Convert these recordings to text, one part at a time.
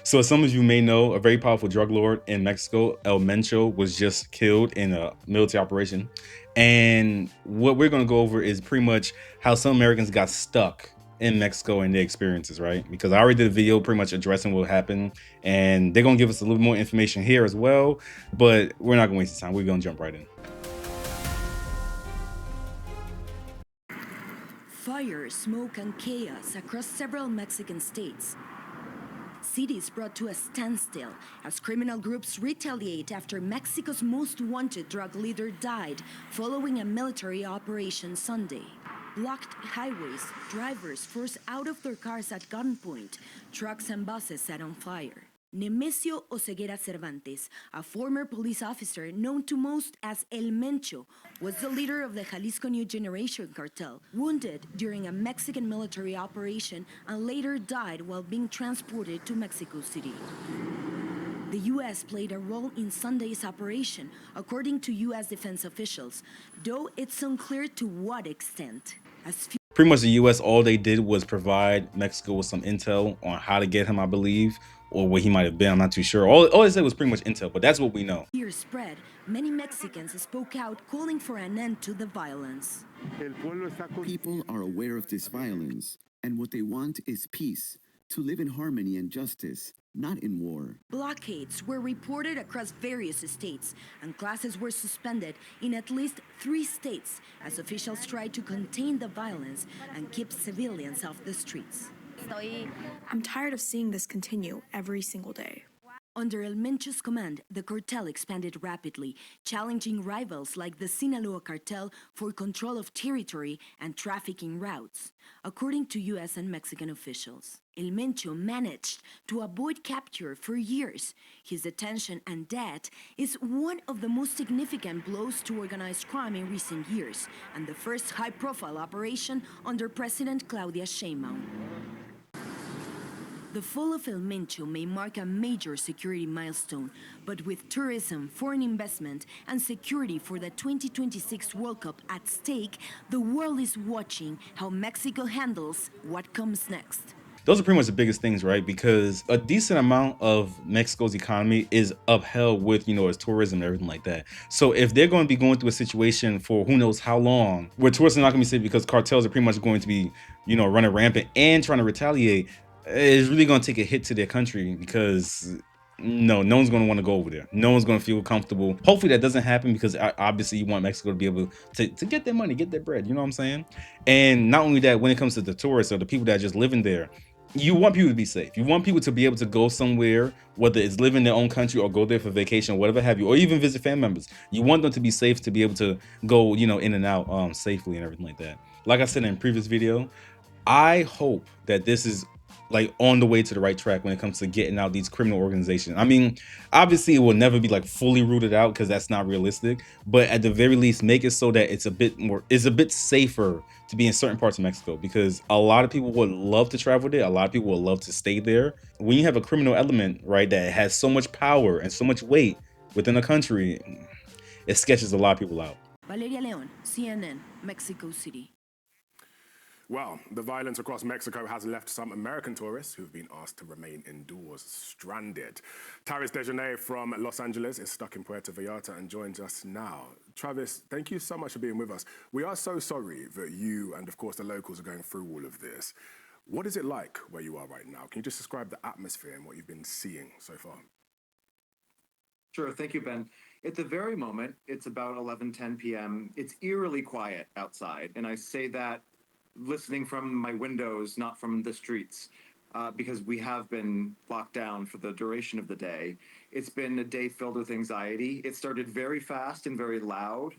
So as some of you may know, a very powerful drug lord in Mexico, El Mencho, was just killed in a military operation. And what we're going to go over is pretty much how some Americans got stuck in Mexico and their experiences, right? Because I already did a video pretty much addressing what happened, and they're going to give us a little more information here as well, but we're not going to waste time. We're going to jump right in. Fire, smoke, and chaos across several Mexican states. Cities brought to a standstill as criminal groups retaliate after Mexico's most wanted drug leader died following a military operation Sunday. Blocked highways, drivers forced out of their cars at gunpoint, trucks and buses set on fire. Nemesio Oseguera Cervantes, a former police officer known to most as El Mencho, was the leader of the Jalisco New Generation cartel, wounded during a Mexican military operation and later died while being transported to Mexico City. The U.S. played a role in Sunday's operation, according to U.S. defense officials, though it's unclear to what extent. Pretty much the U.S., all they did was provide Mexico with some intel on how to get him, I believe, or where he might have been. I'm not too sure. All they said was pretty much intel, but that's what we know. Fear spread. Many Mexicans spoke out, calling for an end to the violence. People are aware of this violence, and what they want is peace, to live in harmony and justice, not in war. Blockades were reported across various states, and classes were suspended in at least 3 states as officials tried to contain the violence and keep civilians off the streets. I'm tired of seeing this continue every single day. Under El Mencho's command, the cartel expanded rapidly, challenging rivals like the Sinaloa cartel for control of territory and trafficking routes. According to U.S. and Mexican officials, El Mencho managed to avoid capture for years. His detention and death is one of the most significant blows to organized crime in recent years, and the first high-profile operation under President Claudia Sheinbaum. The fall of El Mencho may mark a major security milestone, but with tourism, foreign investment, and security for the 2026 World Cup at stake, the world is watching how Mexico handles what comes next. Those are pretty much the biggest things, right? Because a decent amount of Mexico's economy is upheld with, its tourism and everything like that. So if they're going to be going through a situation for who knows how long, where tourism is not going to be safe because cartels are pretty much going to be, running rampant and trying to retaliate, it's really going to take a hit to their country because no one's going to want to go over there. No one's going to feel comfortable. Hopefully that doesn't happen because obviously you want Mexico to be able to get their money, get their bread. You know what I'm saying? And not only that, when it comes to the tourists or the people that are just living there, you want people to be safe. You want people to be able to go somewhere, whether it's live in their own country or go there for vacation, or whatever have you, or even visit family members. You want them to be safe, to be able to go, in and out safely and everything like that. Like I said in a previous video, I hope that this is like on the way to the right track when it comes to getting out these criminal organizations. I mean, obviously it will never be like fully rooted out because that's not realistic, but at the very least make it so that it's a bit safer to be in certain parts of Mexico, because a lot of people would love to travel there. A lot of people would love to stay there. When you have a criminal element, right, that has so much power and so much weight within a country, it sketches a lot of people out. Valeria Leon, CNN, Mexico City. Well, the violence across Mexico has left some American tourists who've been asked to remain indoors stranded. Travis Dejanay from Los Angeles is stuck in Puerto Vallarta and joins us now. Travis, thank you so much for being with us. We are so sorry that you and, of course, the locals are going through all of this. What is it like where you are right now? Can you just describe the atmosphere and what you've been seeing so far? Sure, thank you, Ben. At the very moment, it's about 11:10 p.m. It's eerily quiet outside, and I say that listening from my windows, not from the streets, because we have been locked down for the duration of the day. It's been a day filled with anxiety. It started very fast and very loud.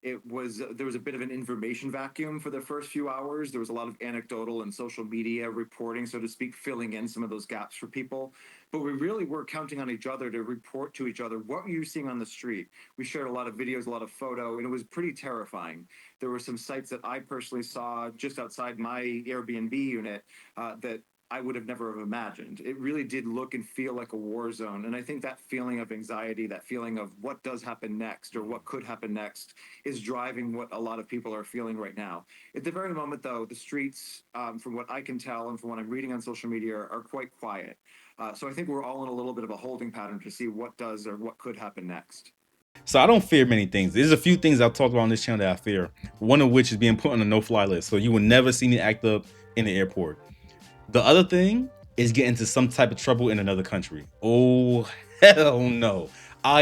There was a bit of an information vacuum for the first few hours. There was a lot of anecdotal and social media reporting, so to speak, filling in some of those gaps for people. But we really were counting on each other to report to each other what were you seeing on the street. We shared a lot of videos, a lot of photo, and it was pretty terrifying. There were some sites that I personally saw just outside my Airbnb unit that I would have never have imagined. It really did look and feel like a war zone. And I think that feeling of anxiety, that feeling of what does happen next or what could happen next is driving what a lot of people are feeling right now. At the very moment, though, the streets, from what I can tell and from what I'm reading on social media, are quite quiet. So I think we're all in a little bit of a holding pattern to see what does or what could happen next. So I don't fear many things. There's a few things I've talked about on this channel that I fear. One of which is being put on a no-fly list. So you will never see me act up in the airport. The other thing is get into some type of trouble in another country. Oh, hell no. I'm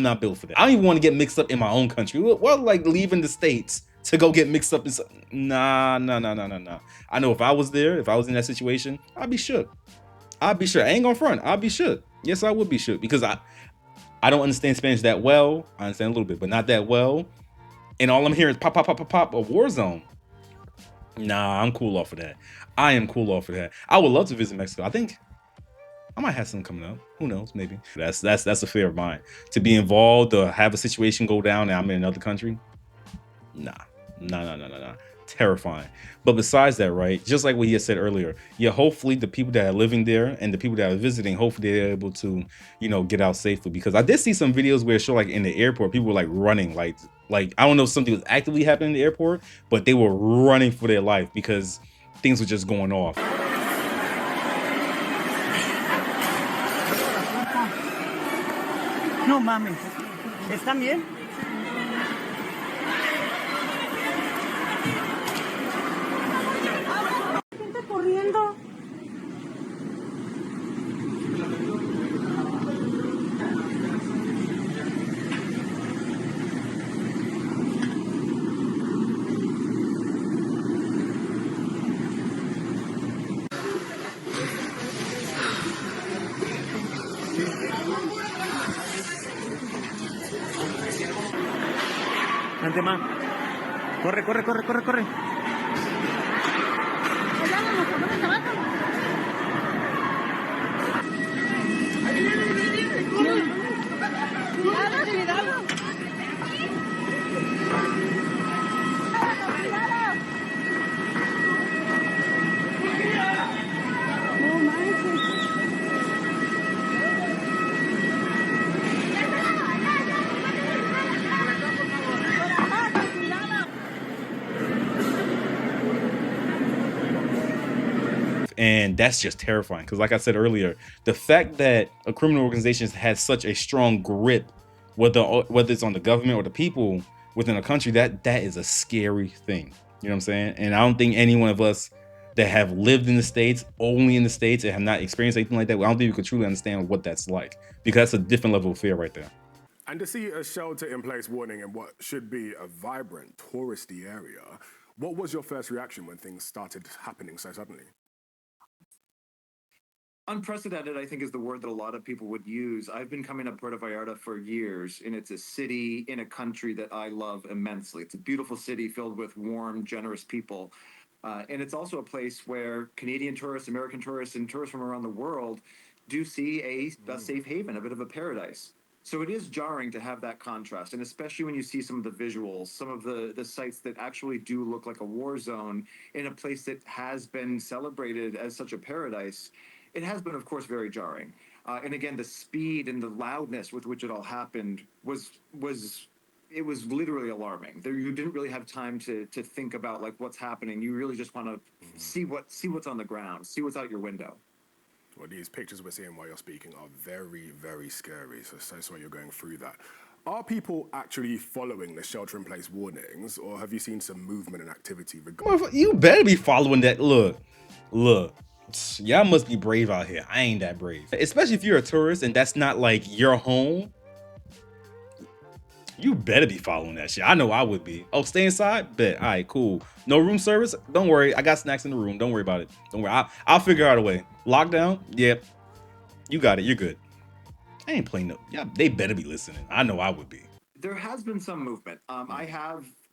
not built for that. I don't even want to get mixed up in my own country. What, like leaving the States to go get mixed up in something? Nah. I know if I was there, if I was in that situation, I'd be shook. I'd be shook. I ain't gonna front. I'd be shook. Yes, I would be shook because I don't understand Spanish that well. I understand a little bit, but not that well. And all I'm hearing is pop, pop, pop, pop, pop, a war zone. Nah, I'm cool off of that. I am cool off of that. I would love to visit Mexico. I think I might have something coming up. Who knows? Maybe. That's a fear of mine. To be involved or have a situation go down and I'm in another country. Nah. Terrifying. But besides that, right, just like what he had said earlier, yeah, hopefully the people that are living there and the people that are visiting, hopefully they're able to, get out safely. Because I did see some videos where it showed like in the airport, people were like running, like I don't know if something was actively happening in the airport, but they were running for their life because things were just going off. No mames. ¿Están bien? Gente corriendo. Vente, ma. Corre, corre, corre, corre, corre. And that's just terrifying because, like I said earlier, the fact that a criminal organization has such a strong grip, whether it's on the government or the people within a country, that is a scary thing. You know what I'm saying? And I don't think any one of us that have lived in the States, only in the States, and have not experienced anything like that, I don't think we could truly understand what that's like, because that's a different level of fear right there. And to see a shelter-in-place warning in what should be a vibrant, touristy area, what was your first reaction when things started happening so suddenly? Unprecedented, I think, is the word that a lot of people would use. I've been coming to Puerto Vallarta for years, and it's a city in a country that I love immensely. It's a beautiful city filled with warm, generous people. And it's also a place where Canadian tourists, American tourists, and tourists from around the world do see a safe haven, a bit of a paradise. So it is jarring to have that contrast, and especially when you see some of the visuals, some of the sites that actually do look like a war zone in a place that has been celebrated as such a paradise. It has been, of course, very jarring. And again, the speed and the loudness with which it all happened was it was literally alarming. You didn't really have time to think about like what's happening. You really just want to see what's on the ground, see what's out your window. Well, these pictures we're seeing while you're speaking are very, very scary. So sorry you're going through that. Are people actually following the shelter-in-place warnings, or have you seen some movement and activity? You better be following that. Look. Y'all must be brave out here. I ain't that brave. Especially if you're a tourist and that's not like your home. You better be following that shit. I know I would be. Oh, stay inside? Bet. All right, cool. No room service? Don't worry. I got snacks in the room. Don't worry about it. Don't worry. I'll figure out a way. Lockdown? Yep. You got it. You're good. I ain't playing no. Yeah, they better be listening. I know I would be. There has been some movement.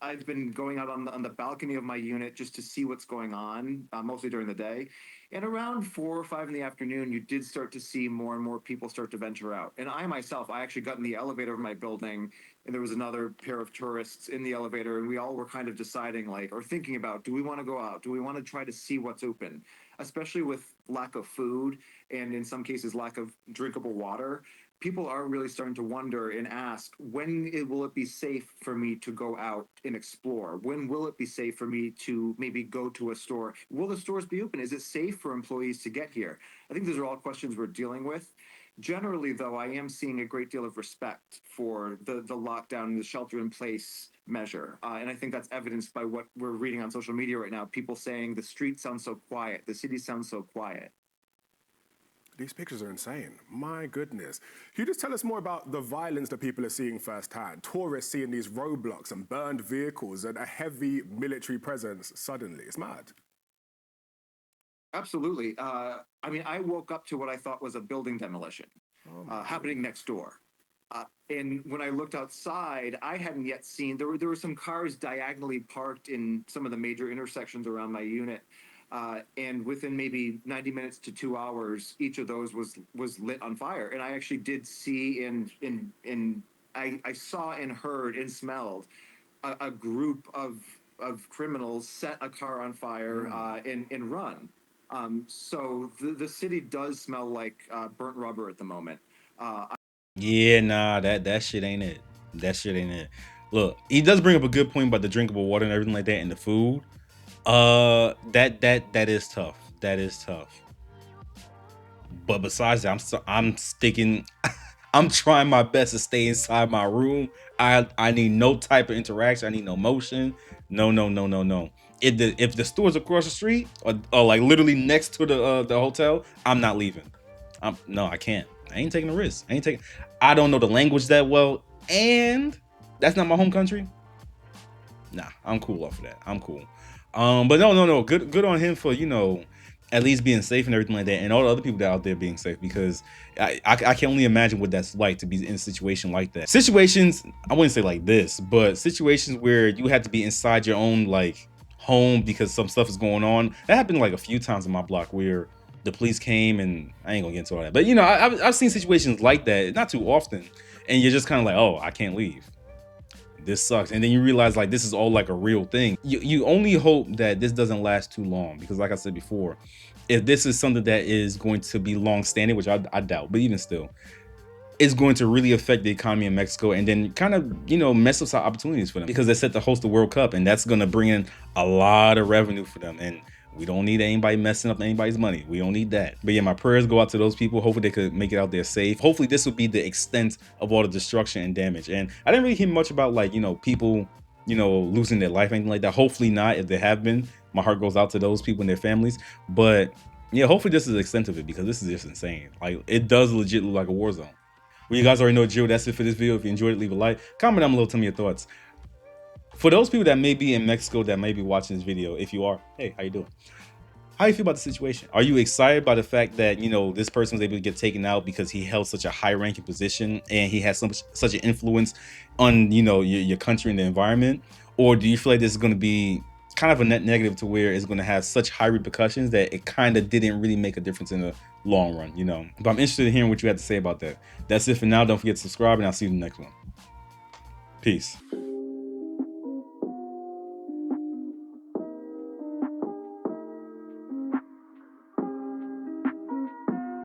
I've been going out on the balcony of my unit just to see what's going on, mostly during the day. And around 4 or 5 in the afternoon, you did start to see more and more people start to venture out. And I myself, I actually got in the elevator of my building, and there was another pair of tourists in the elevator, and we all were kind of deciding, like, or thinking about, do we want to go out? Do we want to try to see what's open? Especially with lack of food and in some cases lack of drinkable water. people are really starting to wonder and ask, will it be safe for me to go out and explore? When will it be safe for me to maybe go to a store? Will the stores be open? Is it safe for employees to get here? I think those are all questions we're dealing with. Generally, though, I am seeing a great deal of respect for the lockdown and the shelter in place measure. And I think that's evidenced by what we're reading on social media right now. People saying the streets sound so quiet, the city sounds so quiet. These pictures are insane. My goodness. Can you just tell us more about the violence that people are seeing firsthand? Tourists seeing these roadblocks and burned vehicles and a heavy military presence suddenly. It's mad. Absolutely. I mean, I woke up to what I thought was a building demolition happening next door. And when I looked outside, I hadn't yet seen, there were some cars diagonally parked in some of the major intersections around my unit. And within maybe 90 minutes to 2 hours, each of those was lit on fire. And I actually did see I saw and heard and smelled a group of criminals set a car on fire and run. So the city does smell like burnt rubber at the moment. Yeah, nah, that shit ain't it. That shit ain't it. Look, he does bring up a good point about the drinkable water and everything like that and the food. That is tough. That is tough. But besides that, I'm sticking. I'm trying my best to stay inside my room. I need no type of interaction. I need no motion. No, no, no, no, no. If the store's across the street or like literally next to the hotel, I'm not leaving. No, I can't. I ain't taking a risk. I don't know the language that well, and that's not my home country. Nah, I'm cool off of that. I'm cool. But no. Good on him for, at least being safe and everything like that, and all the other people that are out there being safe, because I can only imagine what that's like to be in a situation like that. Situations, I wouldn't say like this, but situations where you have to be inside your own like home because some stuff is going on. That happened like a few times in my block where the police came, and I ain't gonna get into all that. But I've seen situations like that, not too often, and you're just kind of like, oh, I can't leave. This sucks. And then you realize like this is all like a real thing. You only hope that this doesn't last too long, because like I said before, if this is something that is going to be long standing, which I doubt, but even still, it's going to really affect the economy in Mexico, and then kind of, mess up some opportunities for them, because they're set to host the World Cup, and that's going to bring in a lot of revenue for them. And we don't need anybody messing up anybody's money. We don't need that. But yeah, my prayers go out to those people. Hopefully they could make it out there safe. Hopefully this would be the extent of all the destruction and damage. And I didn't really hear much about like, people, losing their life, anything like that. Hopefully not. If there have been, my heart goes out to those people and their families. But yeah, hopefully this is the extent of it, because this is just insane. Like, it does legit look like a war zone. Well, you guys already know the drill. That's it for this video. If you enjoyed it, leave a like. Comment down below, tell me your thoughts. For those people that may be in Mexico that may be watching this video, if you are, hey, how you doing? How do you feel about the situation? Are you excited by the fact that, this person was able to get taken out because he held such a high-ranking position and he has such an influence on, your country and the environment? Or do you feel like this is going to be kind of a net negative, to where it's going to have such high repercussions that it kind of didn't really make a difference in the long run, But I'm interested in hearing what you have to say about that. That's it for now. Don't forget to subscribe, and I'll see you in the next one. Peace.